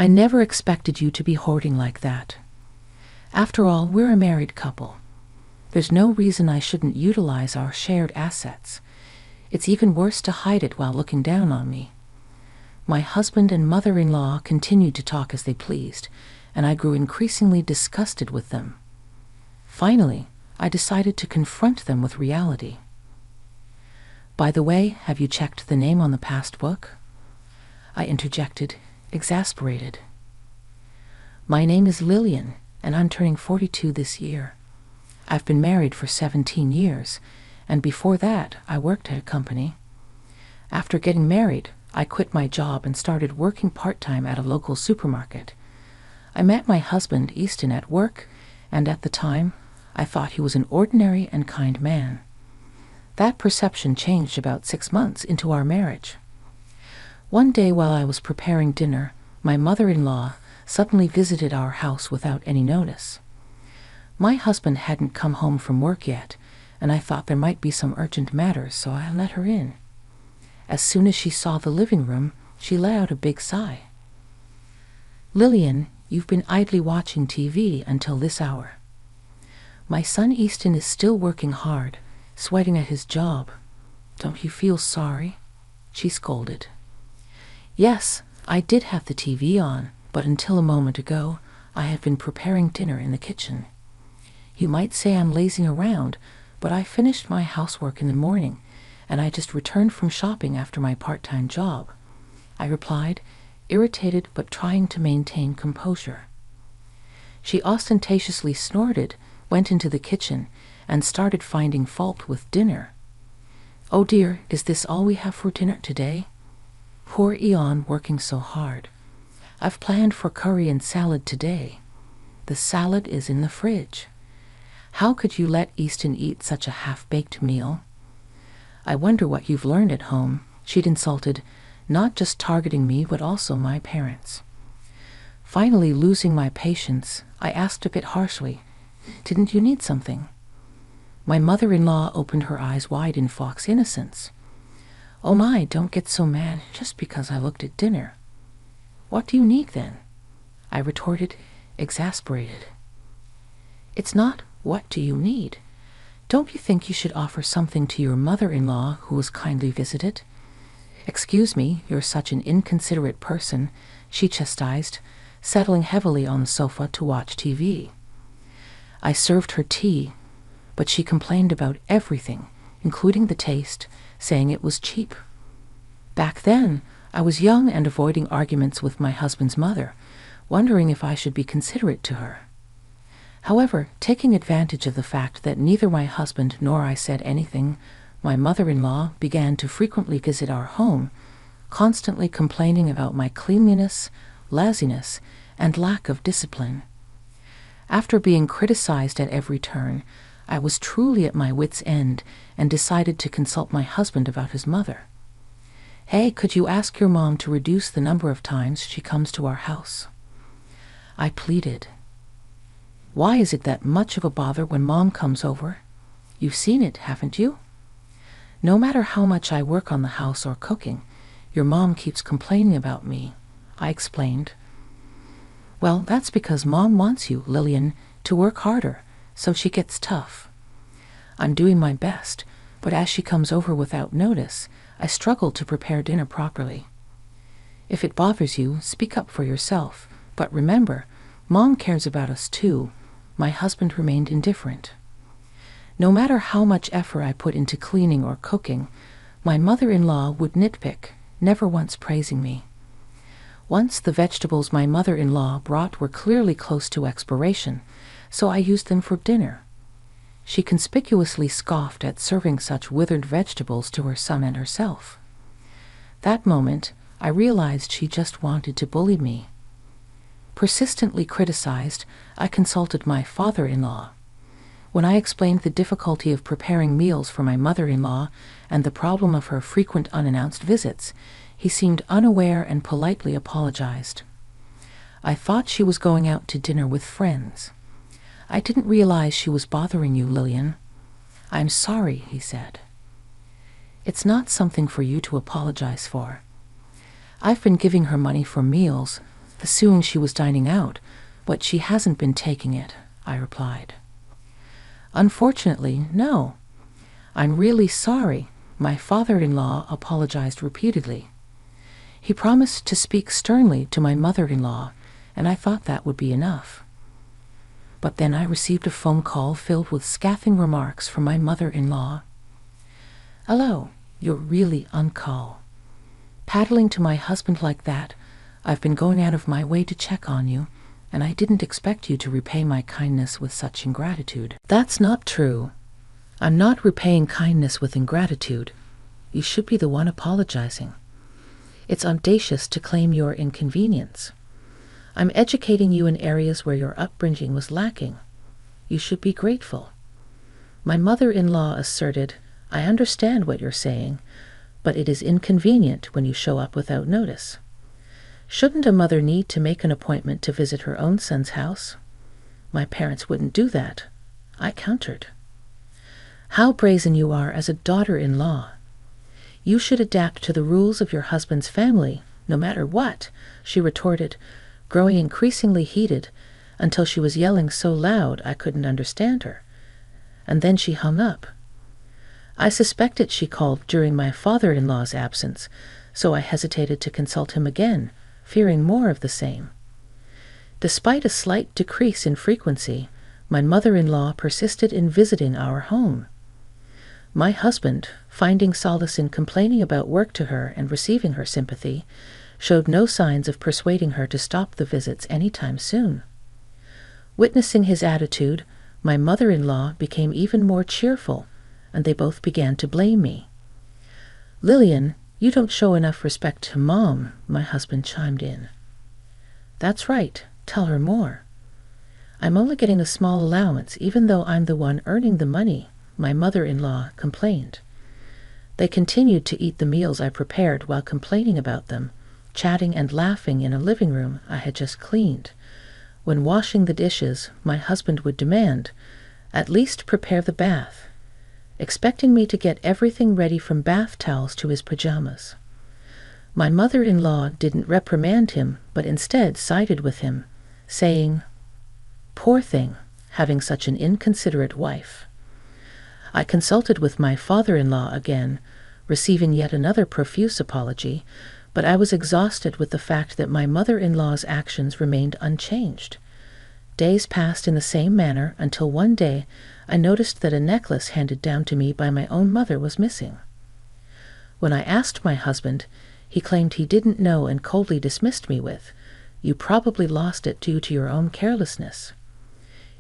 I never expected you to be hoarding like that. After all, we're a married couple. There's no reason I shouldn't utilize our shared assets. It's even worse to hide it while looking down on me. My husband and mother-in-law continued to talk as they pleased, and I grew increasingly disgusted with them. Finally, I decided to confront them with reality. By the way, have you checked the name on the past book? I interjected, exasperated. My name is Lillian, and I'm turning 42 this year. I've been married for 17 years, and before that, I worked at a company. After getting married, I quit my job and started working part-time at a local supermarket. I met my husband, Easton, at work, and at the time, I thought he was an ordinary and kind man. That perception changed about 6 months into our marriage. One day while I was preparing dinner, my mother-in-law suddenly visited our house without any notice. My husband hadn't come home from work yet, and I thought there might be some urgent matters, so I let her in. As soon as she saw the living room, she let out a big sigh. "Lillian, you've been idly watching TV until this hour. My son Easton is still working hard, sweating at his job. Don't you feel sorry?" she scolded. Yes, I did have the TV on, but until a moment ago, I had been preparing dinner in the kitchen. You might say I'm lazing around, but I finished my housework in the morning, and I just returned from shopping after my part-time job, I replied, irritated but trying to maintain composure. She ostentatiously snorted, went into the kitchen, and started finding fault with dinner. "Oh dear, is this all we have for dinner today? Poor Eon working so hard. I've planned for curry and salad today. The salad is in the fridge. How could you let Easton eat such a half-baked meal? I wonder what you've learned at home," she'd insulted, not just targeting me but also my parents. Finally, losing my patience, I asked a bit harshly, "Didn't you need something?" My mother-in-law opened her eyes wide in fox innocence. "Oh my, don't get so mad just because I looked at dinner. What do you need then?" I retorted, exasperated. "It's not what do you need. Don't you think you should offer something to your mother-in-law who was kindly visited? Excuse me, you're such an inconsiderate person," she chastised, settling heavily on the sofa to watch TV. I served her tea, but she complained about everything, including the taste, saying it was cheap. Back then, I was young and avoiding arguments with my husband's mother, wondering if I should be considerate to her. However, taking advantage of the fact that neither my husband nor I said anything, my mother-in-law began to frequently visit our home, constantly complaining about my cleanliness, laziness, and lack of discipline. After being criticized at every turn, I was truly at my wit's end and decided to consult my husband about his mother. "Hey, could you ask your mom to reduce the number of times she comes to our house?" I pleaded. "Why is it that much of a bother when Mom comes over? You've seen it, haven't you? No matter how much I work on the house or cooking, your mom keeps complaining about me," I explained. "Well, that's because Mom wants you, Lillian, to work harder, so she gets tough. I'm doing my best, but as she comes over without notice, I struggle to prepare dinner properly. If it bothers you, speak up for yourself, but remember, Mom cares about us too." My husband remained indifferent. No matter how much effort I put into cleaning or cooking, my mother-in-law would nitpick, never once praising me. Once the vegetables my mother-in-law brought were clearly close to expiration, so I used them for dinner. She conspicuously scoffed at serving such withered vegetables to her son and herself. That moment, I realized she just wanted to bully me. Persistently criticized, I consulted my father-in-law. When I explained the difficulty of preparing meals for my mother-in-law and the problem of her frequent unannounced visits, he seemed unaware and politely apologized. "I thought she was going out to dinner with friends. I didn't realize she was bothering you, Lillian." "I'm sorry," he said. "It's not something for you to apologize for. I've been giving her money for meals, assuming she was dining out, but she hasn't been taking it, I replied. Unfortunately, no. I'm really sorry. My father-in-law apologized repeatedly. He promised to speak sternly to my mother-in-law, and I thought that would be enough. But then I received a phone call filled with scathing remarks from my mother-in-law. "Hello, you're really uncall. Paddling to my husband like that, I've been going out of my way to check on you, and I didn't expect you to repay my kindness with such ingratitude." That's not true. I'm not repaying kindness with ingratitude. You should be the one apologizing. It's audacious to claim your inconvenience. I'm educating you in areas where your upbringing was lacking. You should be grateful. My mother-in-law asserted, "I understand what you're saying, but it is inconvenient when you show up without notice. Shouldn't a mother need to make an appointment to visit her own son's house? My parents wouldn't do that," I countered. "How brazen you are as a daughter-in-law. You should adapt to the rules of your husband's family, no matter what," she retorted, growing increasingly heated until she was yelling so loud I couldn't understand her. And then she hung up. I suspected she called during my father-in-law's absence, so I hesitated to consult him again, fearing more of the same. Despite a slight decrease in frequency, my mother-in-law persisted in visiting our home. My husband, finding solace in complaining about work to her and receiving her sympathy, showed no signs of persuading her to stop the visits any time soon. Witnessing his attitude, my mother-in-law became even more cheerful, and they both began to blame me. "Lillian, you don't show enough respect to Mom," my husband chimed in. "That's right. Tell her more." "I'm only getting a small allowance, even though I'm the one earning the money," my mother-in-law complained. They continued to eat the meals I prepared while complaining about them, chatting and laughing in a living room I had just cleaned. When washing the dishes, my husband would demand, "At least prepare the bath," expecting me to get everything ready from bath towels to his pajamas. My mother-in-law didn't reprimand him, but instead sided with him, saying, "Poor thing, having such an inconsiderate wife." I consulted with my father-in-law again, receiving yet another profuse apology, but I was exhausted with the fact that my mother-in-law's actions remained unchanged. Days passed in the same manner until one day I noticed that a necklace handed down to me by my own mother was missing. When I asked my husband, he claimed he didn't know and coldly dismissed me with, "You probably lost it due to your own carelessness.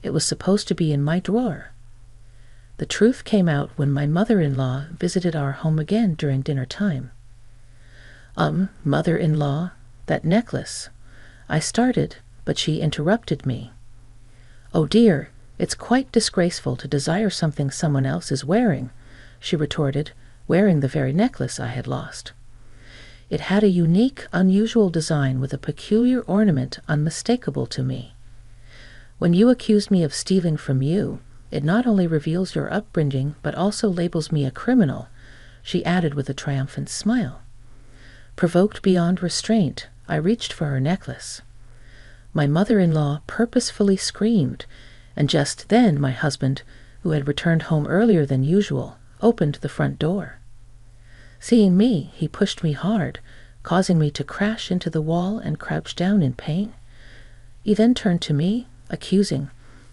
It was supposed to be in my drawer." The truth came out when my mother-in-law visited our home again during dinner time. Mother-in-law, that necklace," I started, but she interrupted me. "Oh dear, it's quite disgraceful to desire something someone else is wearing," she retorted, wearing the very necklace I had lost. It had a unique, unusual design with a peculiar ornament unmistakable to me. "When you accuse me of stealing from you, it not only reveals your upbringing, but also labels me a criminal," she added with a triumphant smile. Provoked beyond restraint, I reached for her necklace. My mother-in-law purposefully screamed, and just then my husband, who had returned home earlier than usual, opened the front door. Seeing me, he pushed me hard, causing me to crash into the wall and crouch down in pain. He then turned to me, accusing,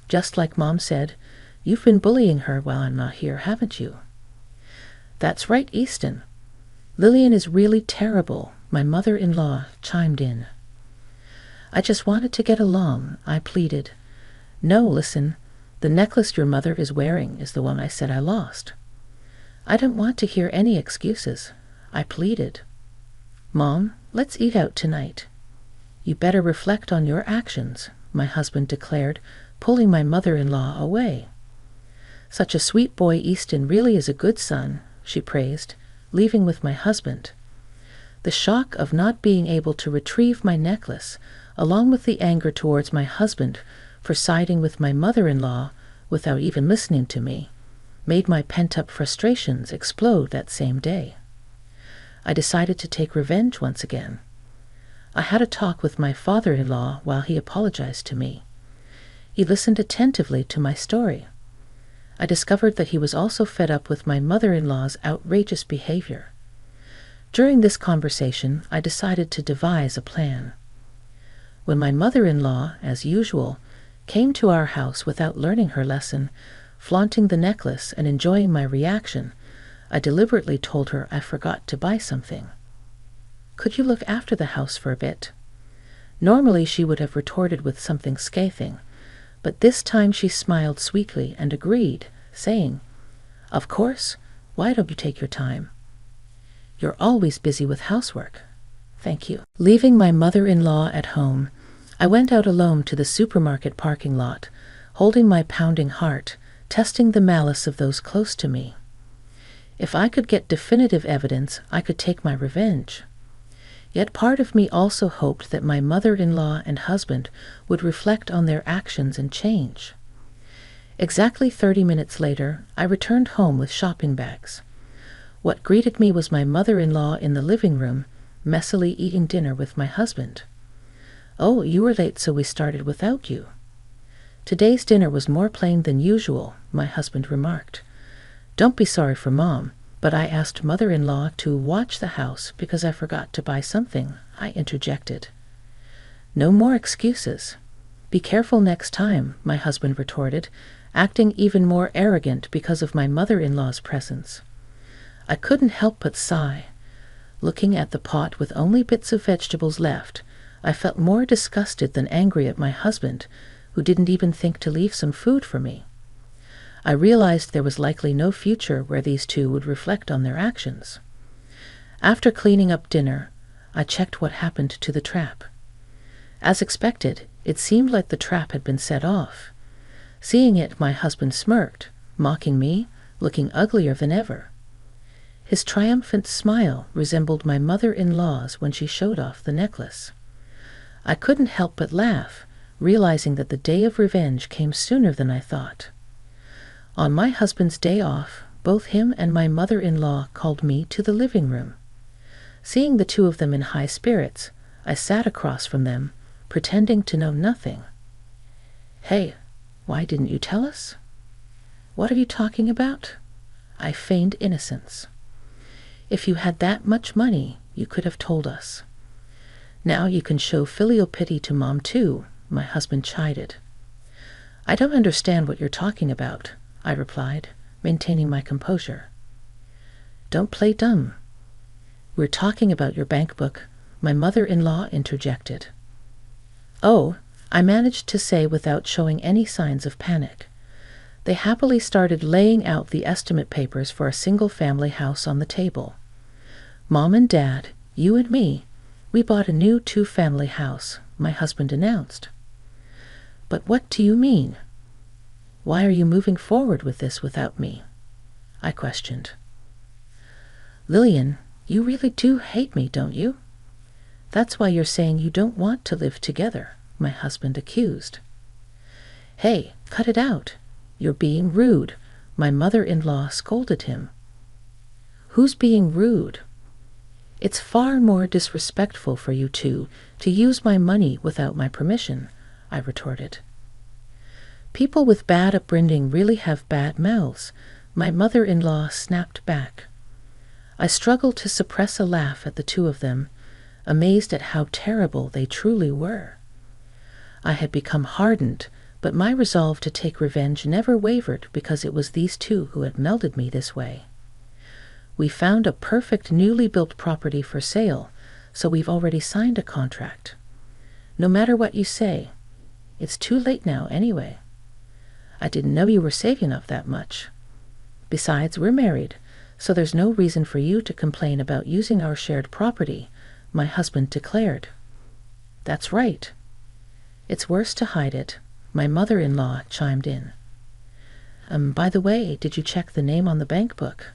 just like Mom said, "You've been bullying her while I'm not here, haven't you?" "That's right, Easton. Lillian is really terrible," my mother-in-law chimed in. "I just wanted to get along," I pleaded. "No, listen, the necklace your mother is wearing is the one I said I lost." "I don't want to hear any excuses," I pleaded. "Mom, let's eat out tonight." "You better reflect on your actions," my husband declared, pulling my mother-in-law away. "Such a sweet boy Easton really is a good son," she praised, leaving with my husband. The shock of not being able to retrieve my necklace, along with the anger towards my husband for siding with my mother-in-law without even listening to me, made my pent-up frustrations explode that same day. I decided to take revenge once again. I had a talk with my father-in-law while he apologized to me. He listened attentively to my story. I discovered that he was also fed up with my mother-in-law's outrageous behavior. During this conversation, I decided to devise a plan. When my mother-in-law, as usual, came to our house without learning her lesson, flaunting the necklace and enjoying my reaction, I deliberately told her I forgot to buy something. "Could you look after the house for a bit?" Normally she would have retorted with something scathing, but this time she smiled sweetly and agreed, saying, "Of course, why don't you take your time? You're always busy with housework." "Thank you." Leaving my mother-in-law at home, I went out alone to the supermarket parking lot, holding my pounding heart, testing the malice of those close to me. If I could get definitive evidence, I could take my revenge. Yet part of me also hoped that my mother-in-law and husband would reflect on their actions and change. Exactly 30 minutes later, I returned home with shopping bags. What greeted me was my mother-in-law in the living room, messily eating dinner with my husband. "Oh, you were late, so we started without you." "Today's dinner was more plain than usual," my husband remarked. "Don't be sorry for Mom, but I asked mother-in-law to watch the house because I forgot to buy something," I interjected. "No more excuses. Be careful next time," my husband retorted, acting even more arrogant because of my mother-in-law's presence. I couldn't help but sigh. Looking at the pot with only bits of vegetables left, I felt more disgusted than angry at my husband, who didn't even think to leave some food for me. I realized there was likely no future where these two would reflect on their actions. After cleaning up dinner, I checked what happened to the trap. As expected, it seemed like the trap had been set off. Seeing it, my husband smirked, mocking me, looking uglier than ever. His triumphant smile resembled my mother-in-law's when she showed off the necklace. I couldn't help but laugh, realizing that the day of revenge came sooner than I thought. On my husband's day off, both him and my mother-in-law called me to the living room. Seeing the two of them in high spirits, I sat across from them, pretending to know nothing. "Hey, why didn't you tell us?" "What are you talking about?" I feigned innocence. "If you had that much money, you could have told us." "Now you can show filial pity to Mom too," my husband chided. "I don't understand what you're talking about," I replied, maintaining my composure. "Don't play dumb." "We're talking about your bank book," my mother-in-law interjected. "Oh," I managed to say without showing any signs of panic. They happily started laying out the estimate papers for a single-family house on the table. "Mom and Dad, you and me, we bought a new 2-family house," my husband announced. "But what do you mean? Why are you moving forward with this without me?" I questioned. "Lillian, you really do hate me, don't you? That's why you're saying you don't want to live together," my husband accused. "Hey, cut it out. You're being rude," my mother-in-law scolded him. "Who's being rude? It's far more disrespectful for you two to use my money without my permission," I retorted. "People with bad upbringing really have bad mouths," my mother-in-law snapped back. I struggled to suppress a laugh at the two of them, amazed at how terrible they truly were. I had become hardened, but my resolve to take revenge never wavered because it was these two who had melded me this way. "We found a perfect newly built property for sale, so we've already signed a contract. No matter what you say, it's too late now anyway. I didn't know you were saving up that much. Besides, we're married, so there's no reason for you to complain about using our shared property," my husband declared. "That's right. It's worse to hide it," my mother-in-law chimed in. By the way, did you check the name on the bank book?"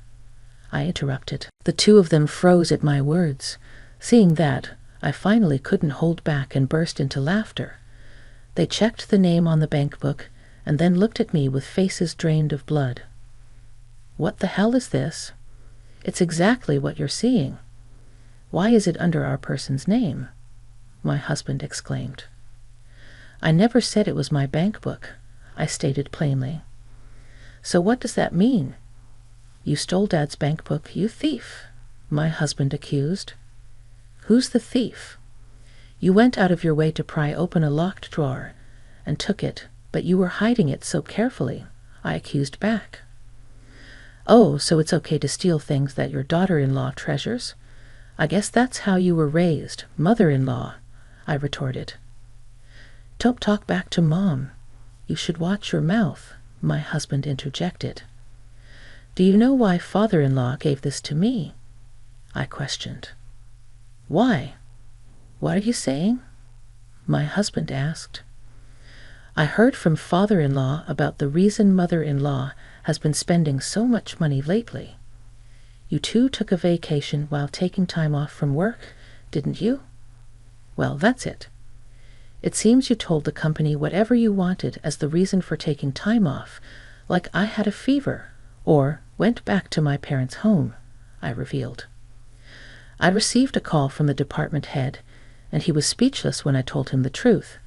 I interrupted. The two of them froze at my words. Seeing that, I finally couldn't hold back and burst into laughter. They checked the name on the bank book and then looked at me with faces drained of blood. "What the hell is this? It's exactly what you're seeing. Why is it under our person's name?" my husband exclaimed. I never said it was my bank book, I stated plainly. So what does that mean? You stole Dad's bank book, you thief, my husband accused. Who's the thief? You went out of your way to pry open a locked drawer and took it, but you were hiding it so carefully, I accused back. Oh, so it's okay to steal things that your daughter-in-law treasures? I guess that's how you were raised, mother-in-law, I retorted. Don't talk back to Mom. You should watch your mouth, my husband interjected. Do you know why father-in-law gave this to me? I questioned. Why? What are you saying? My husband asked. I heard from father-in-law about the reason mother-in-law has been spending so much money lately. You two took a vacation while taking time off from work, didn't you? Well, that's it. It seems you told the company whatever you wanted as the reason for taking time off, like I had a fever, or went back to my parents' home, I revealed. I received a call from the department head, and he was speechless when I told him the truth.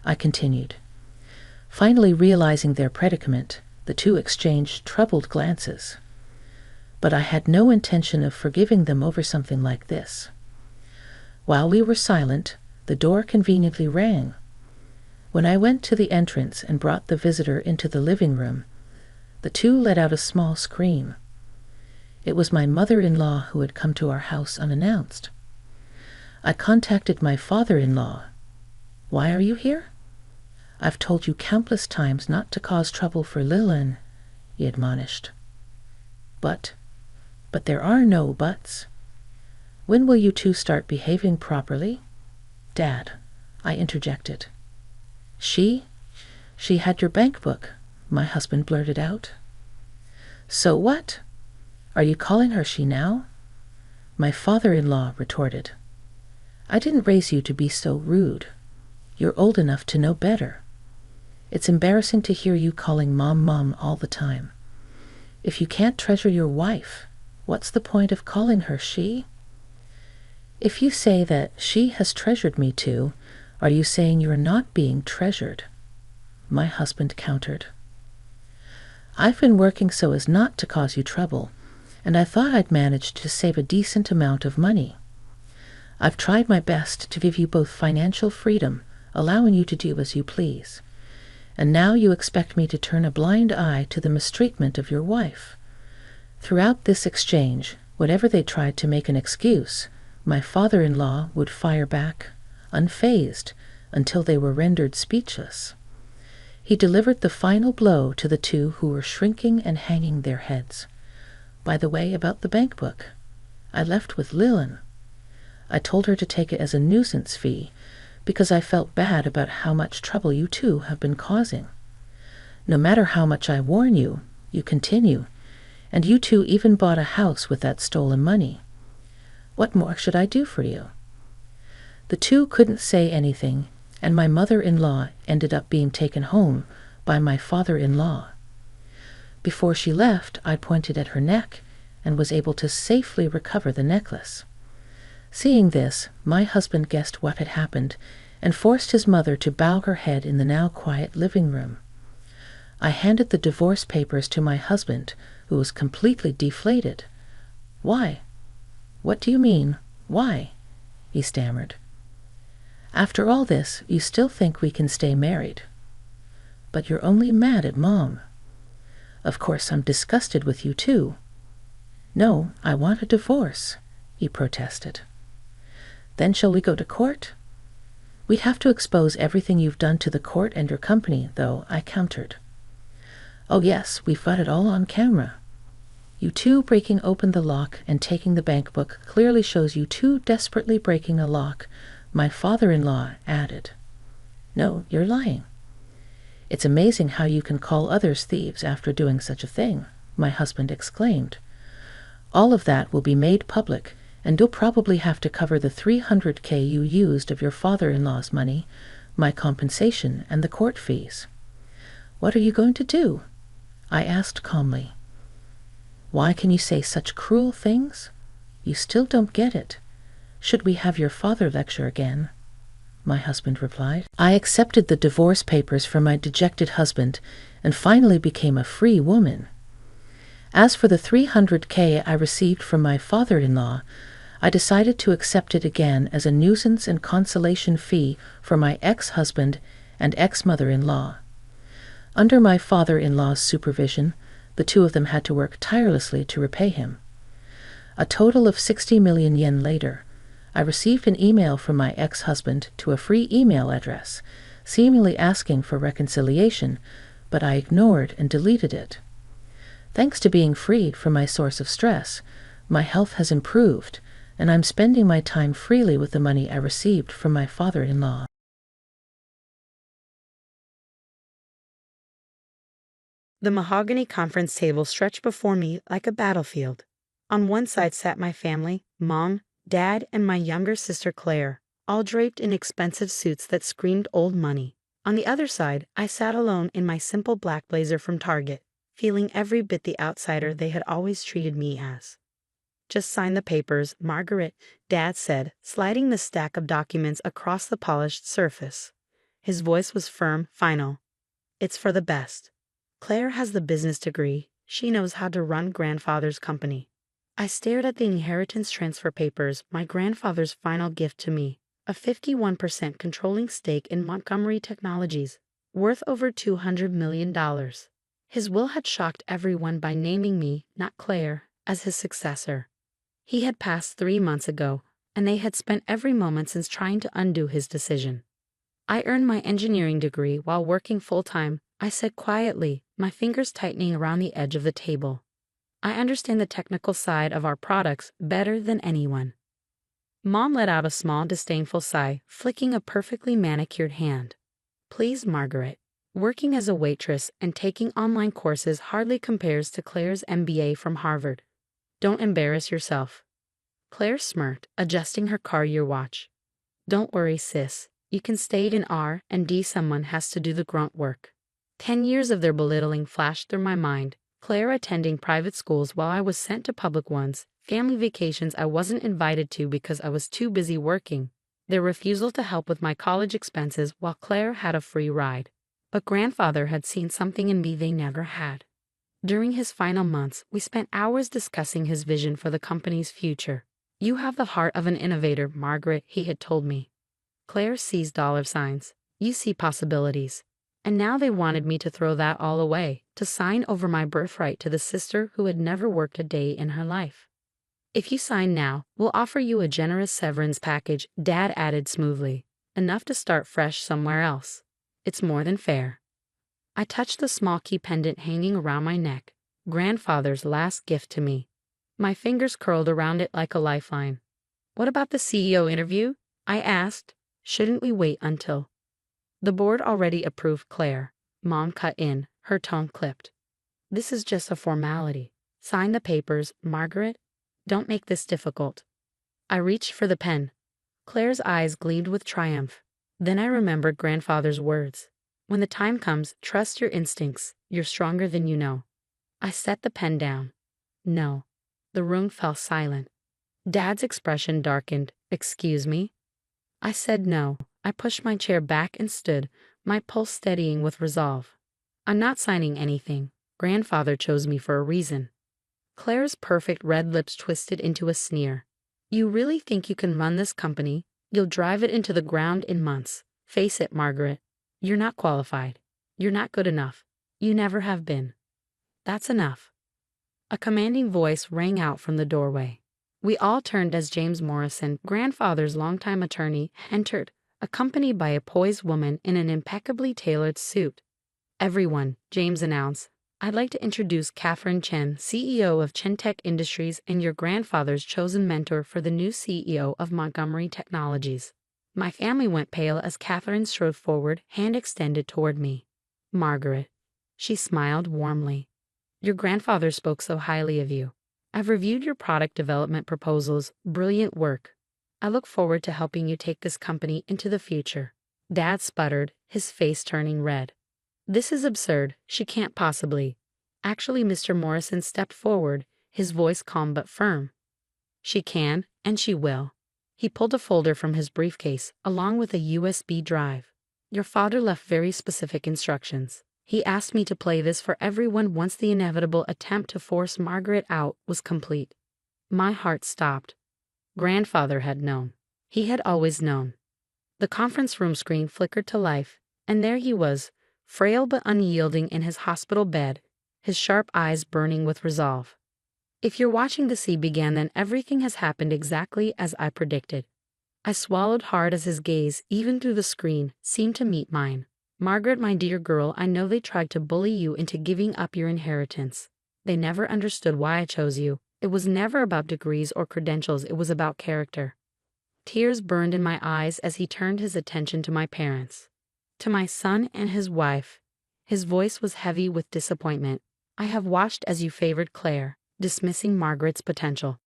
I continued. Finally realizing their predicament, the two exchanged troubled glances. But I had no intention of forgiving them over something like this. While we were silent, the door conveniently rang. When I went to the entrance and brought the visitor into the living room, the two let out a small scream. It was my mother-in-law who had come to our house unannounced. I contacted my father-in-law. Why are you here? I've told you countless times not to cause trouble for Lillian, he admonished. But there are no buts. When will you two start behaving properly? Dad, I interjected. She had your bank book, my husband blurted out. So what? Are you calling her she now? My father-in-law retorted. I didn't raise you to be so rude. You're old enough to know better. It's embarrassing to hear you calling Mom all the time. If you can't treasure your wife, what's the point of calling her she? If you say that she has treasured me too, are you saying you're not being treasured? My husband countered. I've been working so as not to cause you trouble, and I thought I'd managed to save a decent amount of money. I've tried my best to give you both financial freedom, allowing you to do as you please. And now you expect me to turn a blind eye to the mistreatment of your wife. Throughout this exchange, whenever they tried to make an excuse, my father-in-law would fire back, unfazed, until they were rendered speechless. He delivered the final blow to the two who were shrinking and hanging their heads. By the way, about the bank book, I left with Lillian. I told her to take it as a nuisance fee, because I felt bad about how much trouble you two have been causing. No matter how much I warn you, you continue, and you two even bought a house with that stolen money. What more should I do for you? The two couldn't say anything, and my mother-in-law ended up being taken home by my father-in-law. Before she left, I pointed at her neck and was able to safely recover the necklace. Seeing this, my husband guessed what had happened and forced his mother to bow her head in the now quiet living room. I handed the divorce papers to my husband, who was completely deflated. Why? What do you mean, why? He stammered. After all this, you still think we can stay married. But you're only mad at Mom. Of course, I'm disgusted with you too. No, I want a divorce, he protested. Then shall we go to court? We'd have to expose everything you've done to the court and your company, though, I countered. Oh yes, we've got it all on camera. You two breaking open the lock and taking the bank book clearly shows you two desperately breaking a lock, my father-in-law added. No, you're lying. It's amazing how you can call others thieves after doing such a thing, my husband exclaimed. All of that will be made public, and you'll probably have to cover the $300K you used of your father-in-law's money, my compensation, and the court fees. What are you going to do? I asked calmly. Why can you say such cruel things? You still don't get it. Should we have your father lecture again? my husband replied. I accepted the divorce papers from my dejected husband and finally became a free woman. As for the $300K I received from my father-in-law, I decided to accept it again as a nuisance and consolation fee for my ex-husband and ex-mother-in-law. Under my father-in-law's supervision, the two of them had to work tirelessly to repay him. A total of 60 million yen later, I received an email from my ex-husband to a free email address, seemingly asking for reconciliation, but I ignored and deleted it. Thanks to being freed from my source of stress, my health has improved, and I'm spending my time freely with the money I received from my father-in-law. The mahogany conference table stretched before me like a battlefield. On one side sat my family, Mom, Dad, and my younger sister Claire, all draped in expensive suits that screamed old money. On the other side, I sat alone in my simple black blazer from Target, feeling every bit the outsider they had always treated me as. Just sign the papers, Margaret, Dad said, sliding the stack of documents across the polished surface. His voice was firm, final. It's for the best. Claire has the business degree. She knows how to run grandfather's company. I stared at the inheritance transfer papers, my grandfather's final gift to me, a 51% controlling stake in Montgomery Technologies, worth over $200 million. His will had shocked everyone by naming me, not Claire, as his successor. He had passed 3 months ago, and they had spent every moment since trying to undo his decision. I earned my engineering degree while working full-time, I said quietly, my fingers tightening around the edge of the table. I understand the technical side of our products better than anyone. Mom let out a small, disdainful sigh, flicking a perfectly manicured hand. Please, Margaret. Working as a waitress and taking online courses hardly compares to Claire's MBA from Harvard. Don't embarrass yourself. Claire smirked, adjusting her car year watch. Don't worry, sis. You can stay in R&D. Someone has to do the grunt work. 10 years of their belittling flashed through my mind. Claire attending private schools while I was sent to public ones, family vacations I wasn't invited to because I was too busy working, their refusal to help with my college expenses while Claire had a free ride. But grandfather had seen something in me they never had. During his final months, we spent hours discussing his vision for the company's future. You have the heart of an innovator, Margaret, he had told me. Claire sees dollar signs. You see possibilities. And now they wanted me to throw that all away, to sign over my birthright to the sister who had never worked a day in her life. If you sign now, we'll offer you a generous severance package, Dad added smoothly. Enough to start fresh somewhere else. It's more than fair. I touched the small key pendant hanging around my neck, grandfather's last gift to me. My fingers curled around it like a lifeline. What about the CEO interview? I asked. Shouldn't we wait until? The board already approved Claire. Mom cut in, her tone clipped. This is just a formality. Sign the papers, Margaret. Don't make this difficult. I reached for the pen. Claire's eyes gleamed with triumph. Then I remembered grandfather's words. When the time comes, trust your instincts. You're stronger than you know. I set the pen down. No. The room fell silent. Dad's expression darkened. Excuse me? I said no. I pushed my chair back and stood, my pulse steadying with resolve. I'm not signing anything. Grandfather chose me for a reason. Claire's perfect red lips twisted into a sneer. You really think you can run this company? You'll drive it into the ground in months. Face it, Margaret. You're not qualified. You're not good enough. You never have been. That's enough. A commanding voice rang out from the doorway. We all turned as James Morrison, grandfather's longtime attorney, entered, accompanied by a poised woman in an impeccably tailored suit. Everyone, James announced, I'd like to introduce Catherine Chen, CEO of Chen Tech Industries and your grandfather's chosen mentor for the new CEO of Montgomery Technologies. My family went pale as Catherine strode forward, hand extended toward me. Margaret. She smiled warmly. Your grandfather spoke so highly of you. I've reviewed your product development proposals. Brilliant work. I look forward to helping you take this company into the future. Dad sputtered, his face turning red. This is absurd. She can't possibly. Actually, Mr. Morrison stepped forward, his voice calm but firm. She can, and she will. He pulled a folder from his briefcase, along with a USB drive. Your father left very specific instructions. He asked me to play this for everyone once the inevitable attempt to force Margaret out was complete. My heart stopped. Grandfather had known. He had always known. The conference room screen flickered to life, and there he was, frail but unyielding in his hospital bed, his sharp eyes burning with resolve. If you're watching the sea began, then everything has happened exactly as I predicted. I swallowed hard as his gaze, even through the screen, seemed to meet mine. Margaret, my dear girl, I know they tried to bully you into giving up your inheritance. They never understood why I chose you. It was never about degrees or credentials, it was about character. Tears burned in my eyes as he turned his attention to my parents. To my son and his wife. His voice was heavy with disappointment. I have watched as you favored Claire, dismissing Margaret's potential.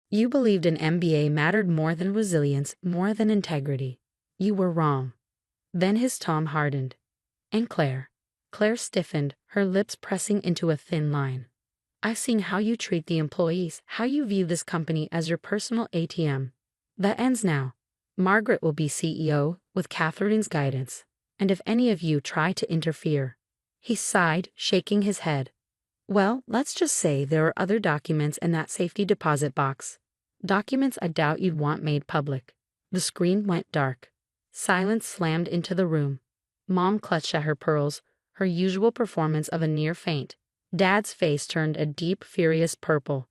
You believed an MBA mattered more than resilience, more than integrity. You were wrong. Then his tone hardened. And Claire. Claire stiffened, her lips pressing into a thin line. I've seen how you treat the employees, how you view this company as your personal ATM. That ends now. Margaret will be CEO, with Catherine's guidance. And if any of you try to interfere. He sighed, shaking his head. Well, let's just say there are other documents in that safety deposit box. Documents I doubt you'd want made public. The screen went dark. Silence slammed into the room. Mom clutched at her pearls, her usual performance of a near faint. Dad's face turned a deep, furious purple.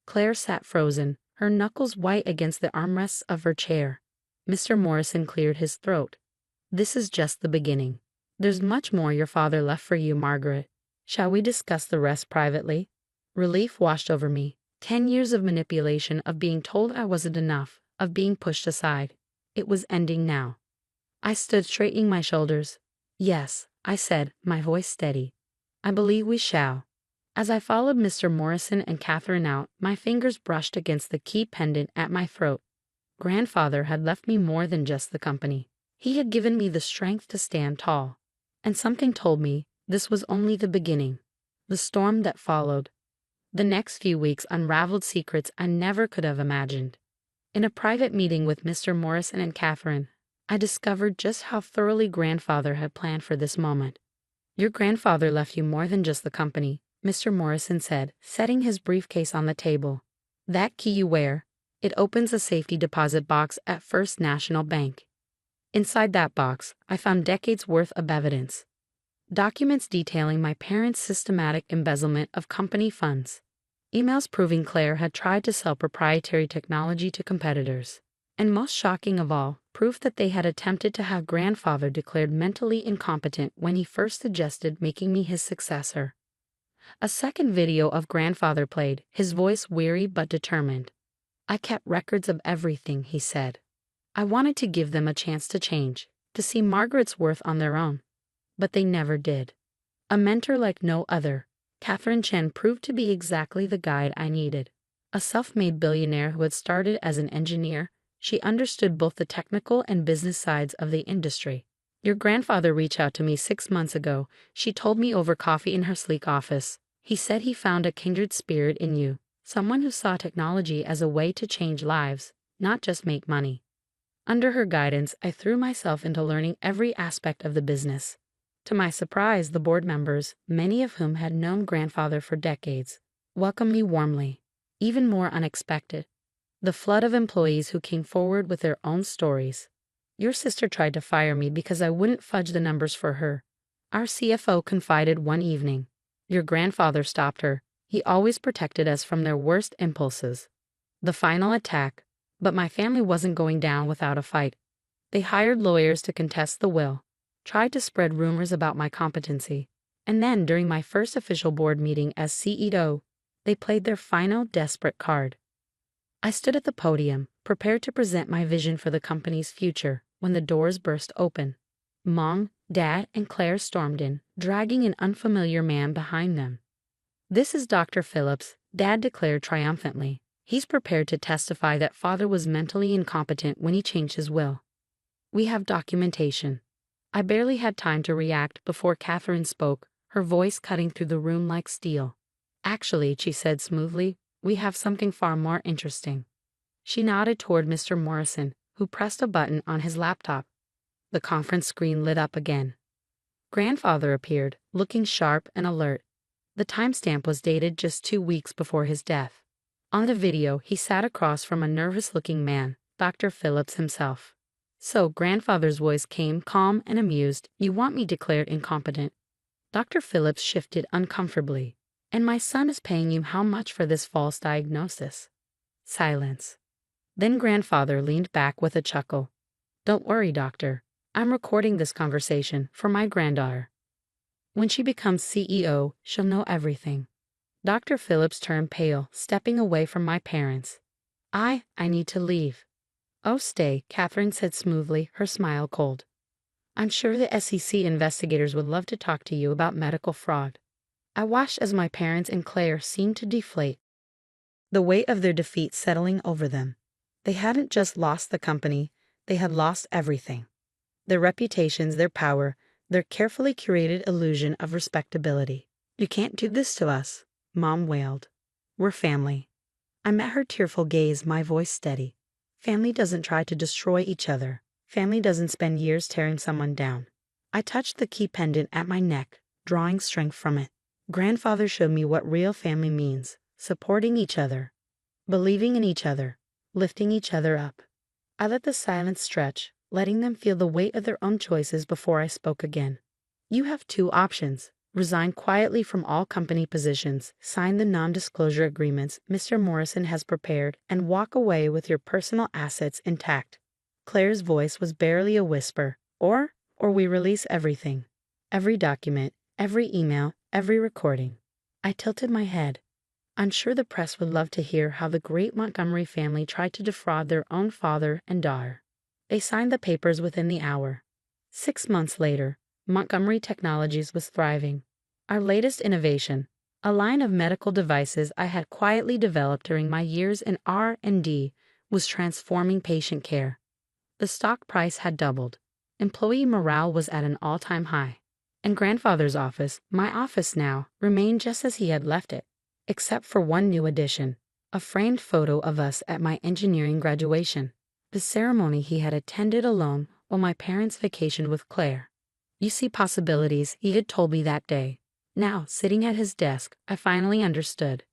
Claire sat frozen, her knuckles white against the armrests of her chair. Mr. Morrison cleared his throat. This is just the beginning. There's much more your father left for you, Margaret. Shall we discuss the rest privately? Relief washed over me. 10 years of manipulation, of being told I wasn't enough, of being pushed aside. It was ending now. I stood straightening my shoulders. Yes, I said, my voice steady. I believe we shall. As I followed Mr. Morrison and Catherine out, my fingers brushed against the key pendant at my throat. Grandfather had left me more than just the company. He had given me the strength to stand tall. And something told me this was only the beginning. The storm that followed. The next few weeks unraveled secrets I never could have imagined. In a private meeting with Mr. Morrison and Catherine, I discovered just how thoroughly Grandfather had planned for this moment. Your grandfather left you more than just the company, Mr. Morrison said, setting his briefcase on the table. That key you wear, it opens a safety deposit box at First National Bank. Inside that box, I found decades' worth of evidence. Documents detailing my parents' systematic embezzlement of company funds. Emails proving Claire had tried to sell proprietary technology to competitors. And most shocking of all, proof that they had attempted to have Grandfather declared mentally incompetent when he first suggested making me his successor. A second video of Grandfather played, his voice weary but determined. I kept records of everything, he said. I wanted to give them a chance to change, to see Margaret's worth on their own. But they never did. A mentor like no other, Catherine Chen proved to be exactly the guide I needed. A self-made billionaire who had started as an engineer, she understood both the technical and business sides of the industry. Your grandfather reached out to me 6 months ago, she told me over coffee in her sleek office. He said he found a kindred spirit in you, someone who saw technology as a way to change lives, not just make money. Under her guidance, I threw myself into learning every aspect of the business. To my surprise, the board members, many of whom had known Grandfather for decades, welcomed me warmly. Even more unexpected, the flood of employees who came forward with their own stories. Your sister tried to fire me because I wouldn't fudge the numbers for her. Our CFO confided one evening. Your grandfather stopped her. He always protected us from their worst impulses. The final attack. But my family wasn't going down without a fight. They hired lawyers to contest the will, tried to spread rumors about my competency, and then during my first official board meeting as CEO, they played their final desperate card. I stood at the podium, prepared to present my vision for the company's future, when the doors burst open. Mom, Dad, and Claire stormed in, dragging an unfamiliar man behind them. This is Dr. Phillips, Dad declared triumphantly. He's prepared to testify that Father was mentally incompetent when he changed his will. We have documentation. I barely had time to react before Catherine spoke, her voice cutting through the room like steel. Actually, she said smoothly, we have something far more interesting. She nodded toward Mr. Morrison, who pressed a button on his laptop. The conference screen lit up again. Grandfather appeared, looking sharp and alert. The timestamp was dated just 2 weeks before his death. On the video, he sat across from a nervous-looking man, Dr. Phillips himself. "So, grandfather's voice came calm and amused. You want me declared incompetent?" Dr. Phillips shifted uncomfortably. "And my son is paying you how much for this false diagnosis?" Silence. Then grandfather leaned back with a chuckle. "Don't worry, doctor. I'm recording this conversation for my granddaughter. When she becomes CEO, she'll know everything." Dr. Phillips turned pale, stepping away from my parents. I need to leave." "Oh, stay," Catherine said smoothly, her smile cold. "I'm sure the SEC investigators would love to talk to you about medical fraud." I watched as my parents and Claire seemed to deflate, the weight of their defeat settling over them. They hadn't just lost the company, they had lost everything. Their reputations, their power, their carefully curated illusion of respectability. "You can't do this to us," Mom wailed. "We're family." I met her tearful gaze, my voice steady. Family doesn't try to destroy each other. Family doesn't spend years tearing someone down. I touched the key pendant at my neck, drawing strength from it. Grandfather showed me what real family means: supporting each other, believing in each other, lifting each other up. I let the silence stretch, letting them feel the weight of their own choices before I spoke again. "You have 2 options. Resign quietly from all company positions, sign the non-disclosure agreements Mr. Morrison has prepared, and walk away with your personal assets intact." Claire's voice was barely a whisper. Or we release everything. Every document, every email, every recording." I tilted my head. I'm sure the press would love to hear how the great Montgomery family tried to defraud their own father and daughter. They signed the papers within the hour. 6 months later, Montgomery Technologies was thriving. Our latest innovation, a line of medical devices I had quietly developed during my years in R&D, was transforming patient care. The stock price had doubled. Employee morale was at an all-time high. And grandfather's office, my office now, remained just as he had left it, except for one new addition: a framed photo of us at my engineering graduation, the ceremony he had attended alone while my parents vacationed with Claire. "You see possibilities," he had told me that day. Now, sitting at his desk, I finally understood.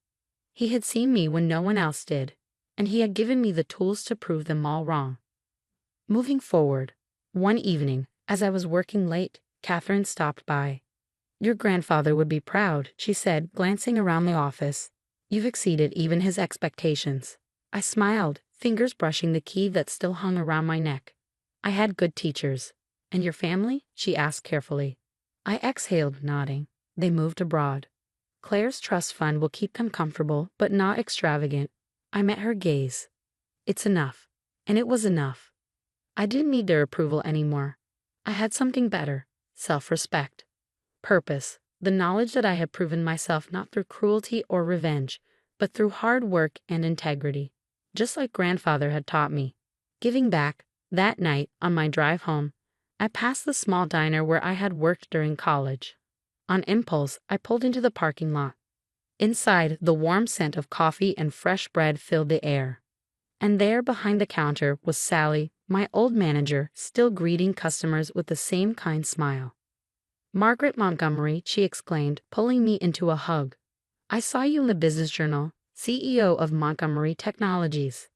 He had seen me when no one else did, and he had given me the tools to prove them all wrong. Moving forward, one evening, as I was working late, Catherine stopped by. "Your grandfather would be proud," she said, glancing around the office. "You've exceeded even his expectations." I smiled, fingers brushing the key that still hung around my neck. "I had good teachers." "And your family?" she asked carefully. I exhaled, nodding. "They moved abroad. Claire's trust fund will keep them comfortable, but not extravagant." I met her gaze. "It's enough." And it was enough. I didn't need their approval anymore. I had something better: self-respect. Purpose, the knowledge that I had proven myself not through cruelty or revenge, but through hard work and integrity, just like grandfather had taught me. Giving back. That night, on my drive home, I passed the small diner where I had worked during college. On impulse, I pulled into the parking lot. Inside, the warm scent of coffee and fresh bread filled the air. And there, behind the counter, was Sally, my old manager, still greeting customers with the same kind smile. "Margaret Montgomery," she exclaimed, pulling me into a hug. "I saw you in the Business Journal, CEO of Montgomery Technologies."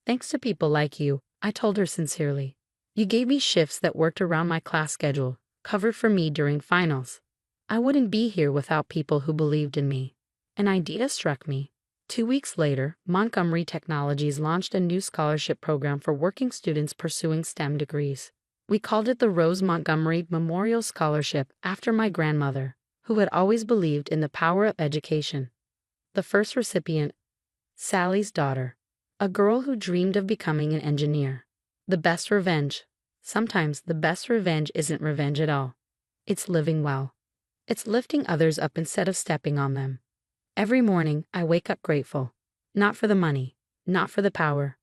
"Thanks to people like you," I told her sincerely. "You gave me shifts that worked around my class schedule, covered for me during finals. I wouldn't be here without people who believed in me." An idea struck me. 2 weeks later, Montgomery Technologies launched a new scholarship program for working students pursuing STEM degrees. We called it the Rose Montgomery Memorial Scholarship, after my grandmother, who had always believed in the power of education. The first recipient, Sally's daughter, a girl who dreamed of becoming an engineer. The best revenge. Sometimes the best revenge isn't revenge at all. It's living well. It's lifting others up instead of stepping on them. Every morning, I wake up grateful, not for the money, not for the power,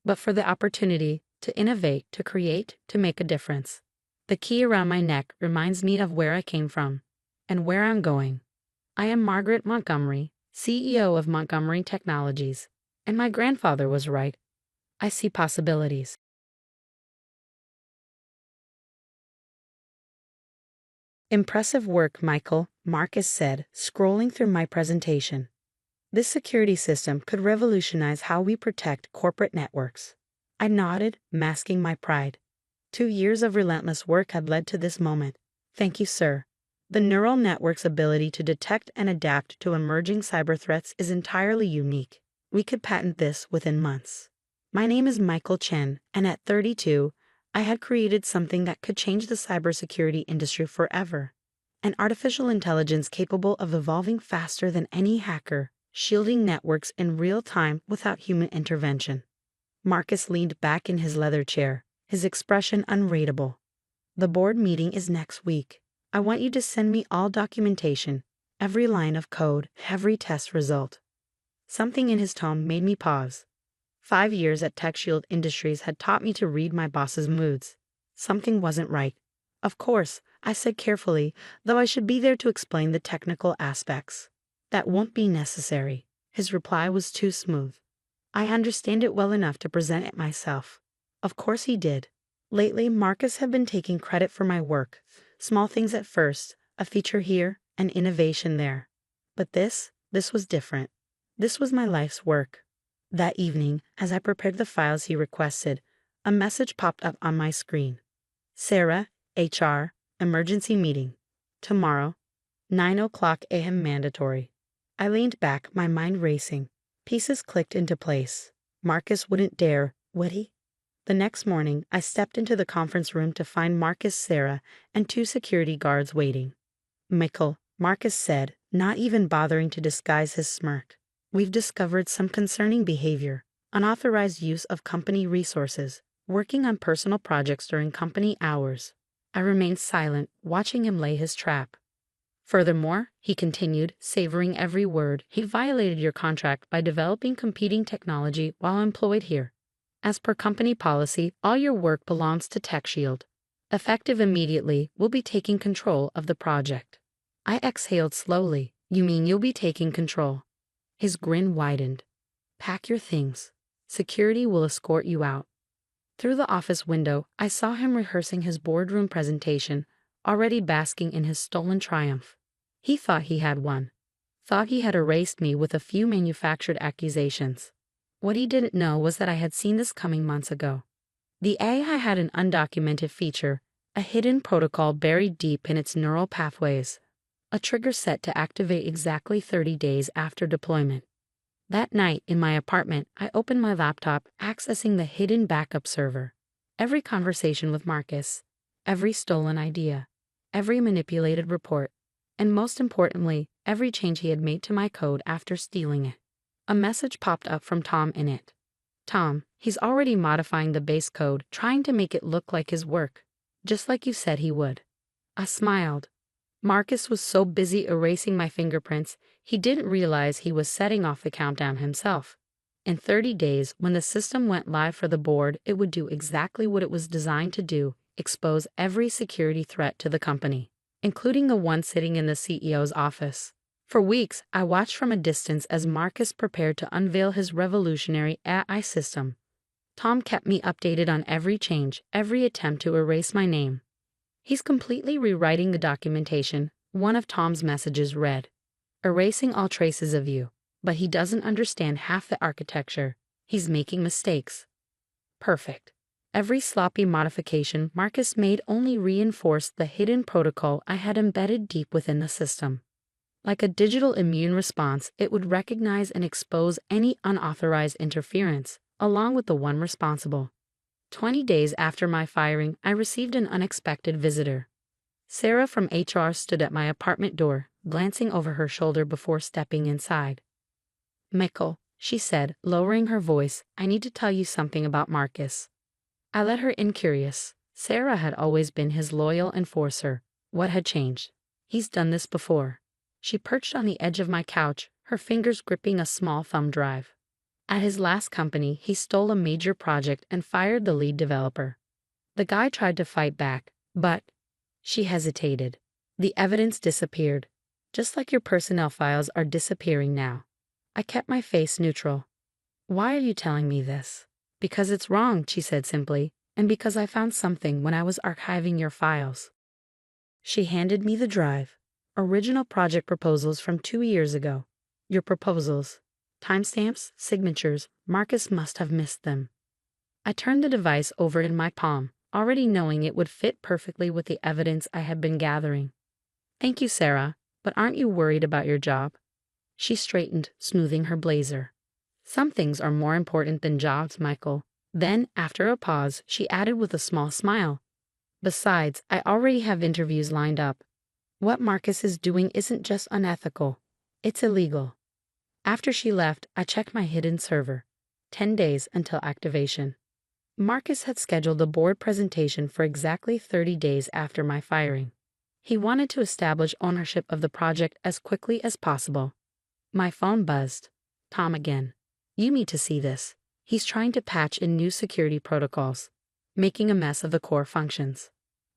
but for the opportunity to innovate, to create, to make a difference. The key around my neck reminds me of where I came from and where I'm going. I am Margaret Montgomery, CEO of Montgomery Technologies, and my grandfather was right. I see possibilities. Impressive work, Michael, Marcus said, scrolling through my presentation. This security system could revolutionize how we protect corporate networks. I nodded, masking my pride. 2 years of relentless work had led to this moment. Thank you, sir. The neural network's ability to detect and adapt to emerging cyber threats is entirely unique. We could patent this within months. My name is Michael Chen, and at 32, I had created something that could change the cybersecurity industry forever. An artificial intelligence capable of evolving faster than any hacker, shielding networks in real time without human intervention. Marcus leaned back in his leather chair, his expression unreadable. The board meeting is next week. I want you to send me all documentation, every line of code, every test result. Something in his tone made me pause. 5 years at TechShield Industries had taught me to read my boss's moods. Something wasn't right. Of course, I said carefully, though I should be there to explain the technical aspects. That won't be necessary. His reply was too smooth. I understand it well enough to present it myself. Of course he did. Lately, Marcus had been taking credit for my work. Small things at first, a feature here, an innovation there. But this was different. This was my life's work. That evening, as I prepared the files he requested, a message popped up on my screen. Sarah, HR, emergency meeting. Tomorrow, 9 a.m. mandatory. I leaned back, my mind racing. Pieces clicked into place. Marcus wouldn't dare, would he? The next morning, I stepped into the conference room to find Marcus, Sarah, and 2 security guards waiting. Michael, Marcus said, not even bothering to disguise his smirk. We've discovered some concerning behavior, unauthorized use of company resources, working on personal projects during company hours. I remained silent, watching him lay his trap. Furthermore, he continued, savoring every word, he violated your contract by developing competing technology while employed here. As per company policy, all your work belongs to TechShield. Effective immediately, we'll be taking control of the project. I exhaled slowly. You mean you'll be taking control? His grin widened. Pack your things. Security will escort you out. Through the office window, I saw him rehearsing his boardroom presentation, already basking in his stolen triumph. He thought he had won. Thought he had erased me with a few manufactured accusations. What he didn't know was that I had seen this coming months ago. The AI had an undocumented feature, a hidden protocol buried deep in its neural pathways. A trigger set to activate exactly 30 days after deployment. That night, in my apartment, I opened my laptop, accessing the hidden backup server. Every conversation with Marcus, every stolen idea, every manipulated report, and most importantly, every change he had made to my code after stealing it. A message popped up from Tom in it. Tom, he's already modifying the base code, trying to make it look like his work, just like you said he would. I smiled. Marcus was so busy erasing my fingerprints, he didn't realize he was setting off the countdown himself. In 30 days, when the system went live for the board, it would do exactly what it was designed to do, expose every security threat to the company, including the one sitting in the CEO's office. For weeks, I watched from a distance as Marcus prepared to unveil his revolutionary AI system. Tom kept me updated on every change, every attempt to erase my name. He's completely rewriting the documentation. One of Tom's messages read, "Erasing all traces of you," but he doesn't understand half the architecture. He's making mistakes. Perfect. Every sloppy modification Marcus made only reinforced the hidden protocol I had embedded deep within the system. Like a digital immune response, it would recognize and expose any unauthorized interference, along with the one responsible. 20 days after my firing, I received an unexpected visitor. Sarah from HR stood at my apartment door, glancing over her shoulder before stepping inside. "Michael," she said, lowering her voice, "I need to tell you something about Marcus." I let her in curious. Sarah had always been his loyal enforcer. What had changed? "He's done this before." She perched on the edge of my couch, her fingers gripping a small thumb drive. At his last company, he stole a major project and fired the lead developer. The guy tried to fight back, but she hesitated. The evidence disappeared, just like your personnel files are disappearing now. I kept my face neutral. "Why are you telling me this?" Because it's wrong, she said simply, and because I found something when I was archiving your files. She handed me the drive. Original project proposals from 2 years ago. Your proposals. Timestamps, signatures, Marcus must have missed them. I turned the device over in my palm, already knowing it would fit perfectly with the evidence I had been gathering. Thank you, Sarah, but aren't you worried about your job? She straightened, smoothing her blazer. Some things are more important than jobs, Michael. Then, after a pause, she added with a small smile. Besides, I already have interviews lined up. What Marcus is doing isn't just unethical. It's illegal. After she left, I checked my hidden server. 10 days until activation. Marcus had scheduled a board presentation for exactly 30 days after my firing. He wanted to establish ownership of the project as quickly as possible. My phone buzzed. Tom again. You need to see this. He's trying to patch in new security protocols, making a mess of the core functions.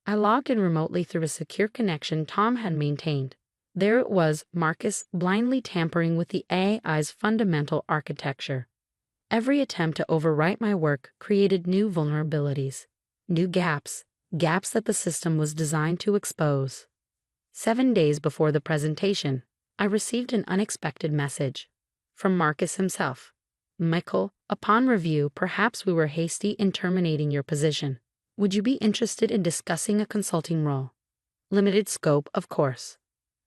I logged in remotely through a secure connection Tom had maintained. There it was, Marcus blindly tampering with the AI's fundamental architecture. Every attempt to overwrite my work created new vulnerabilities, new gaps that the system was designed to expose. 7 days before the presentation, I received an unexpected message from Marcus himself. Michael, upon review, perhaps we were hasty in terminating your position. Would you be interested in discussing a consulting role? Limited scope, of course.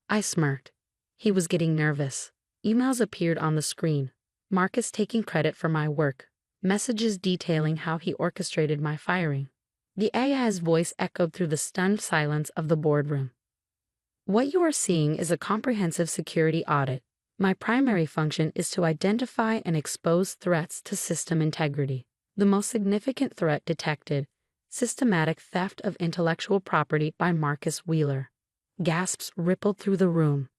I smirked. He was getting nervous. Emails appeared on the screen. Marcus taking credit for my work. Messages detailing how he orchestrated my firing. The AI's voice echoed through the stunned silence of the boardroom. What you are seeing is a comprehensive security audit. My primary function is to identify and expose threats to system integrity. The most significant threat detected: systematic theft of intellectual property by Marcus Wheeler. Gasps rippled through the room.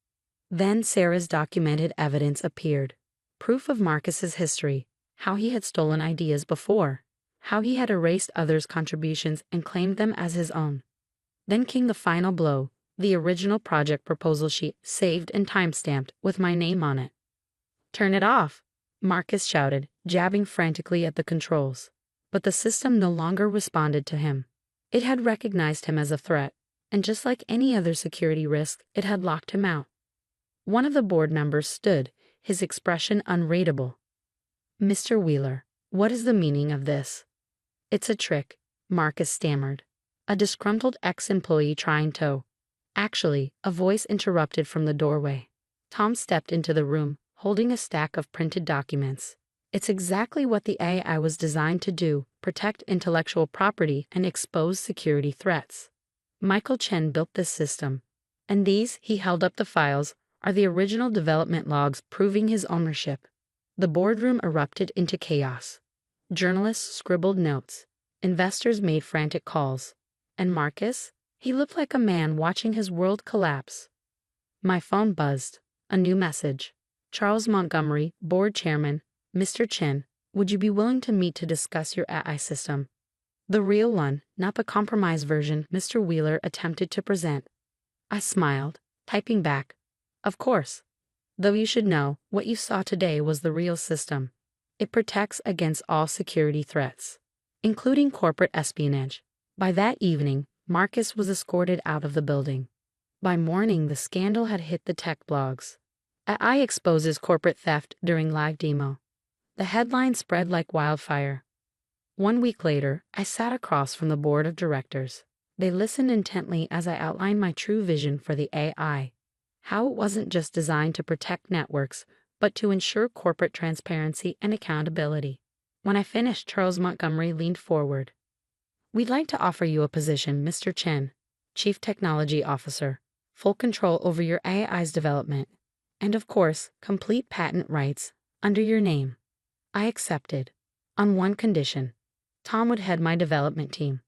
Then Sarah's documented evidence appeared. Proof of Marcus's history, how he had stolen ideas before, how he had erased others' contributions and claimed them as his own. Then came the final blow, the original project proposal sheet, saved and time-stamped with my name on it. Turn it off, Marcus shouted, jabbing frantically at the controls. But the system no longer responded to him. It had recognized him as a threat, and just like any other security risk, it had locked him out. One of the board members stood, his expression unreadable. Mr. Wheeler, what is the meaning of this? It's a trick, Marcus stammered. A disgruntled ex-employee trying to. Actually, a voice interrupted from the doorway. Tom stepped into the room, holding a stack of printed documents. It's exactly what the AI was designed to do: protect intellectual property and expose security threats. Michael Chen built this system. And these, he held up the files, are the original development logs proving his ownership. The boardroom erupted into chaos. Journalists scribbled notes. Investors made frantic calls. And Marcus? He looked like a man watching his world collapse. My phone buzzed. A new message. Charles Montgomery, board chairman. Mr. Chen, would you be willing to meet to discuss your AI system? The real one, not the compromised version Mr. Wheeler attempted to present. I smiled, typing back. Of course. Though you should know, what you saw today was the real system. It protects against all security threats, including corporate espionage. By that evening, Marcus was escorted out of the building. By morning, the scandal had hit the tech blogs. AI exposes corporate theft during live demo. The headline spread like wildfire. 1 week later, I sat across from the board of directors. They listened intently as I outlined my true vision for the AI. How it wasn't just designed to protect networks, but to ensure corporate transparency and accountability. When I finished, Charles Montgomery leaned forward. We'd like to offer you a position, Mr. Chen, Chief Technology Officer, full control over your AI's development, and of course, complete patent rights under your name. I accepted, on one condition. Tom would head my development team,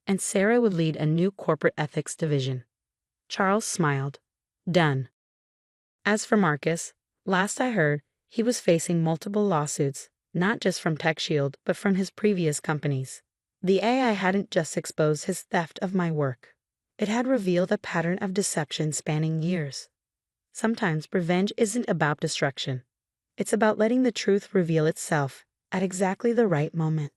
and Sarah would lead a new corporate ethics division. Charles smiled. Done. As for Marcus, last I heard, he was facing multiple lawsuits, not just from TechShield, but from his previous companies. The AI hadn't just exposed his theft of my work. It had revealed a pattern of deception spanning years. Sometimes revenge isn't about destruction. It's about letting the truth reveal itself at exactly the right moment.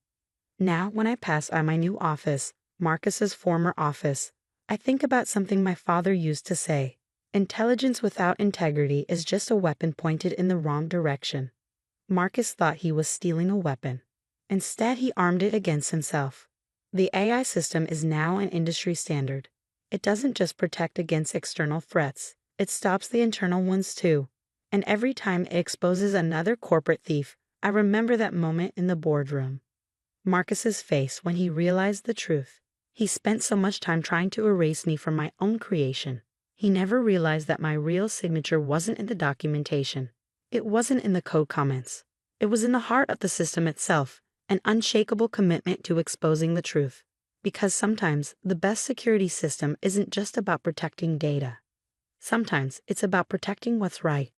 Now, when I pass by my new office, Marcus's former office, I think about something my father used to say. Intelligence without integrity is just a weapon pointed in the wrong direction. Marcus thought he was stealing a weapon. Instead, he armed it against himself. The AI system is now an industry standard. It doesn't just protect against external threats, it stops the internal ones too. And every time it exposes another corporate thief, I remember that moment in the boardroom. Marcus's face when he realized the truth. He spent so much time trying to erase me from my own creation. He never realized that my real signature wasn't in the documentation. It wasn't in the code comments. It was in the heart of the system itself, an unshakable commitment to exposing the truth. Because sometimes the best security system isn't just about protecting data. Sometimes it's about protecting what's right.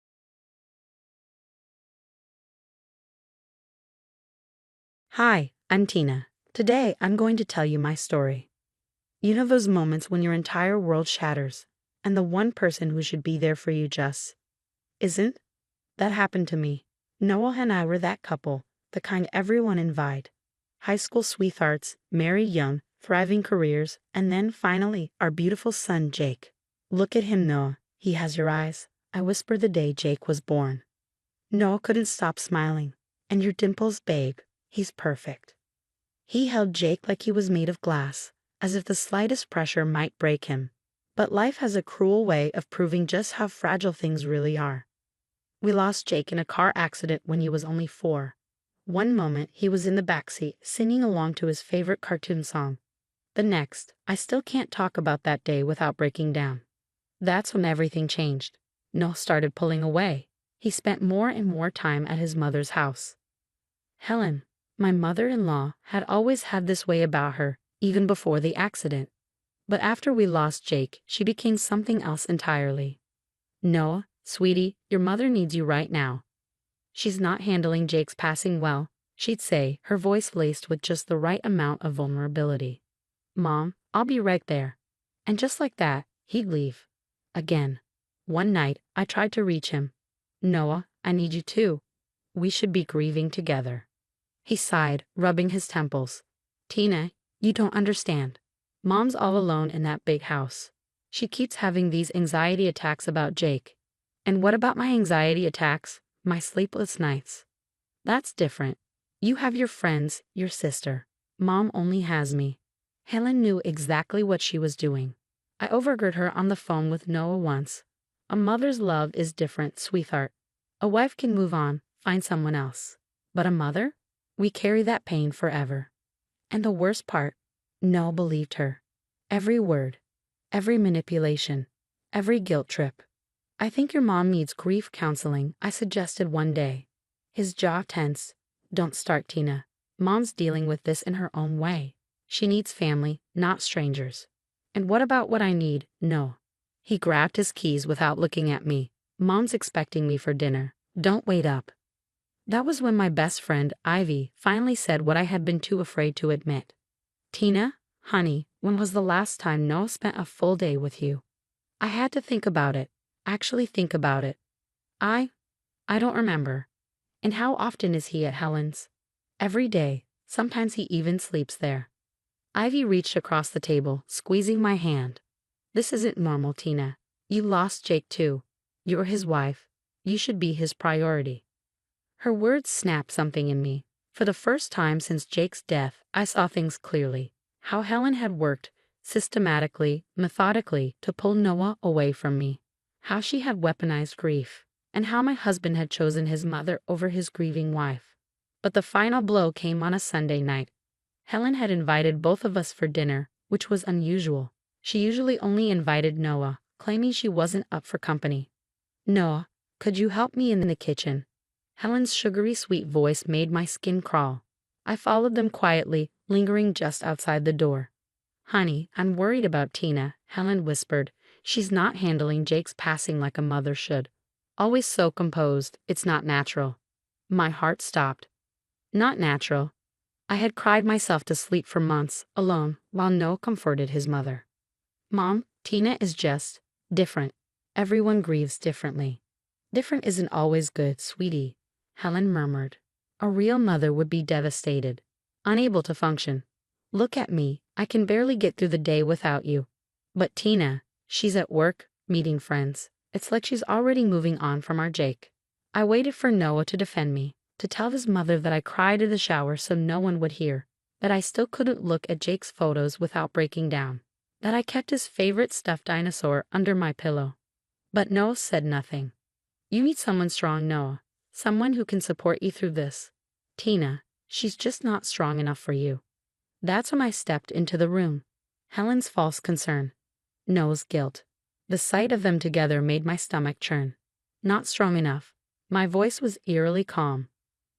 Hi, I'm Tina. Today I'm going to tell you my story. You know those moments when your entire world shatters, and the one person who should be there for you just isn't? That happened to me. Noah and I were that couple, the kind everyone envied. High school sweethearts, married young, thriving careers, and then finally, our beautiful son Jake. Look at him, Noah. He has your eyes, I whispered the day Jake was born. Noah couldn't stop smiling. And your dimples, babe, he's perfect. He held Jake like he was made of glass, as if the slightest pressure might break him. But life has a cruel way of proving just how fragile things really are. We lost Jake in a car accident when he was only 4. One moment, he was in the backseat, singing along to his favorite cartoon song. The next, I still can't talk about that day without breaking down. That's when everything changed. Noah started pulling away. He spent more and more time at his mother's house. Helen, my mother-in-law, had always had this way about her, even before the accident. But after we lost Jake, she became something else entirely. Noah, sweetie, your mother needs you right now. She's not handling Jake's passing well, she'd say, her voice laced with just the right amount of vulnerability. Mom, I'll be right there. And just like that, he'd leave. Again. One night, I tried to reach him. Noah, I need you too. We should be grieving together. He sighed, rubbing his temples. Tina, you don't understand. Mom's all alone in that big house. She keeps having these anxiety attacks about Jake. And what about my anxiety attacks, my sleepless nights? That's different. You have your friends, your sister. Mom only has me. Helen knew exactly what she was doing. I overheard her on the phone with Noah once. A mother's love is different, sweetheart. A wife can move on, find someone else. But a mother? We carry that pain forever. And the worst part, Noah believed her. Every word, every manipulation, every guilt trip. I think your mom needs grief counseling, I suggested one day. His jaw tensed. Don't start, Tina. Mom's dealing with this in her own way. She needs family, not strangers. And what about what I need? No. He grabbed his keys without looking at me. Mom's expecting me for dinner. Don't wait up. That was when my best friend, Ivy, finally said what I had been too afraid to admit. Tina, honey, when was the last time Noah spent a full day with you? I had to think about it. Actually think about it. I don't remember. And how often is he at Helen's? Every day. Sometimes he even sleeps there. Ivy reached across the table, squeezing my hand. This isn't normal, Tina. You lost Jake too. You're his wife. You should be his priority. Her words snapped something in me. For the first time since Jake's death, I saw things clearly. How Helen had worked, systematically, methodically, to pull Noah away from me. How she had weaponized grief. And how my husband had chosen his mother over his grieving wife. But the final blow came on a Sunday night. Helen had invited both of us for dinner, which was unusual. She usually only invited Noah, claiming she wasn't up for company. Noah, could you help me in the kitchen? Helen's sugary sweet voice made my skin crawl. I followed them quietly, lingering just outside the door. Honey, I'm worried about Tina, Helen whispered. She's not handling Jake's passing like a mother should. Always so composed, it's not natural. My heart stopped. Not natural. I had cried myself to sleep for months, alone, while Noah comforted his mother. Mom, Tina is just different. Everyone grieves differently. Different isn't always good, sweetie, Helen murmured. A real mother would be devastated. unable to function. Look at me, I can barely get through the day without you. But Tina, she's at work, meeting friends. It's like she's already moving on from our Jake. I waited for Noah to defend me, to tell his mother that I cried in the shower so no one would hear, that I still couldn't look at Jake's photos without breaking down, that I kept his favorite stuffed dinosaur under my pillow. But Noah said nothing. You need someone strong, Noah. Someone who can support you through this. Tina, she's just not strong enough for you. That's when I stepped into the room. Helen's false concern. Noah's guilt. The sight of them together made my stomach churn. Not strong enough. My voice was eerily calm.